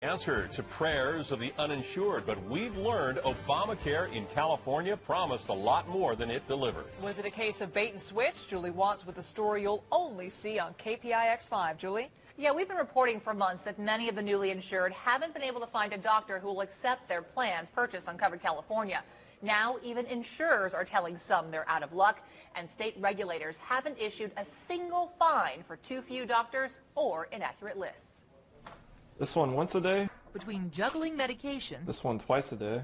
Answer to prayers of the uninsured, but we've learned Obamacare in California promised a lot more than it delivered. Was it a case of bait and switch? Julie Watts with the story you'll only see on KPIX5. Julie? Yeah, we've been reporting for months that many of the newly insured haven't been able to find a doctor who will accept their plans purchased on Covered California. Now, even insurers are telling some they're out of luck, and state regulators haven't issued a single fine for too few doctors or inaccurate lists. This one once a day. Between juggling medications, This one twice a day.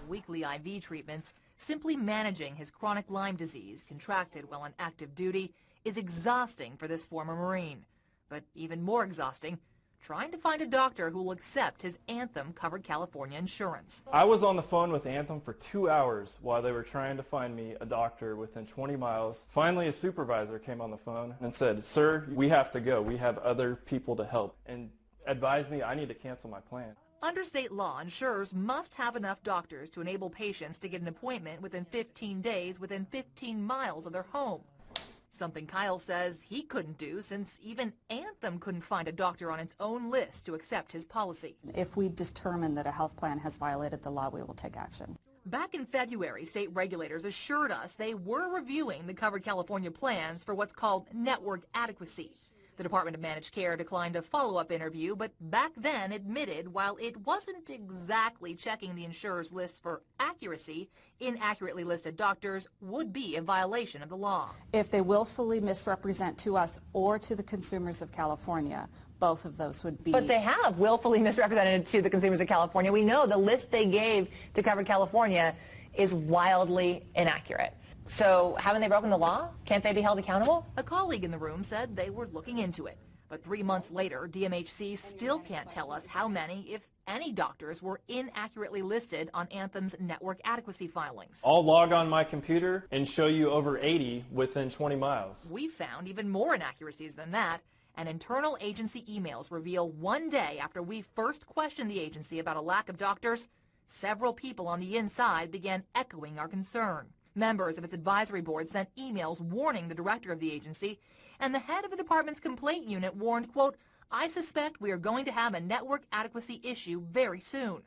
weekly IV treatments, simply managing his chronic Lyme disease contracted while on active duty is exhausting for this former Marine. But even more exhausting, trying to find a doctor who will accept his Anthem Covered California insurance. I was on the phone with Anthem for 2 hours while they were trying to find me a doctor within 20 miles. Finally, a supervisor came on the phone and said, "Sir, we have to go. We have other people to help," and advised me I need to cancel my plan. Under state law, insurers must have enough doctors to enable patients to get an appointment within 15 days within 15 miles of their home. Something Kyle says he couldn't do since even Anthem couldn't find a doctor on its own list to accept his policy. If we determine that a health plan has violated the law, we will take action. Back in February, state regulators assured us they were reviewing the Covered California plans for what's called network adequacy. The Department of Managed Care declined a follow-up interview, but back then admitted while it wasn't exactly checking the insurer's lists for accuracy, inaccurately listed doctors would be a violation of the law. If they willfully misrepresent to us or to the consumers of California, both of those would be... But they have willfully misrepresented to the consumers of California. We know the list they gave to Covered California is wildly inaccurate. So haven't they broken the law? Can't they be held accountable? A colleague in the room said they were looking into it. But 3 months later, DMHC still can't tell us how many, if any, doctors were inaccurately listed on Anthem's network adequacy filings. I'll log on my computer and show you over 80 within 20 miles. We found even more inaccuracies than that, and internal agency emails reveal one day after we first questioned the agency about a lack of doctors, several people on the inside began echoing our concern. Members of its advisory board sent emails warning the director of the agency, and the head of the department's complaint unit warned, quote, "I suspect we are going to have a network adequacy issue very soon."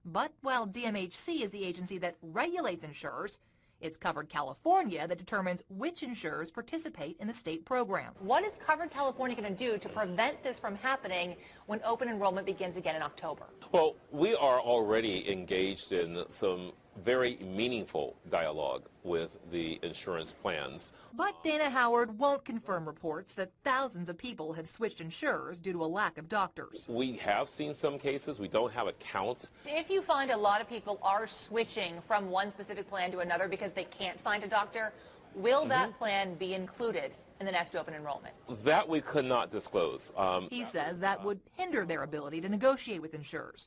But while DMHC is the agency that regulates insurers, it's Covered California that determines which insurers participate in the state program. What is Covered California going to do to prevent this from happening when open enrollment begins again in October? Well, we are already engaged in some very meaningful dialogue with the insurance plans. But Dana Howard won't confirm reports that thousands of people have switched insurers due to a lack of doctors. We have seen some cases. We don't have a count. If you find a lot of people are switching from one specific plan to another because they can't find a doctor, will that plan be included in the next open enrollment? That we could not disclose. He says that would hinder their ability to negotiate with insurers.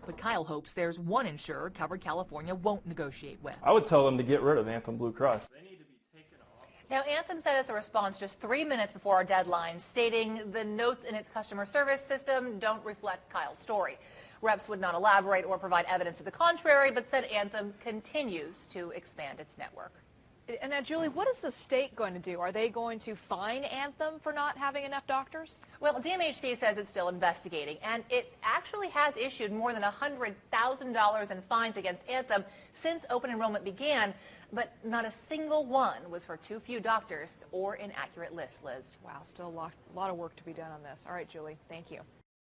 But Kyle hopes there's one insurer Covered California won't negotiate with. I would tell them to get rid of Anthem Blue Cross. They need to be taken off. Now, Anthem sent us a response just 3 minutes before our deadline stating the notes in its customer service system don't reflect Kyle's story. Reps would not elaborate or provide evidence to the contrary, but said Anthem continues to expand its network. And now, Julie, what is the state going to do? Are they going to fine Anthem for not having enough doctors? Well, DMHC says it's still investigating, and it actually has issued more than $100,000 in fines against Anthem since open enrollment began, but not a single one was for too few doctors or inaccurate lists, Liz. Wow, still a lot of work to be done on this. All right, Julie, thank you.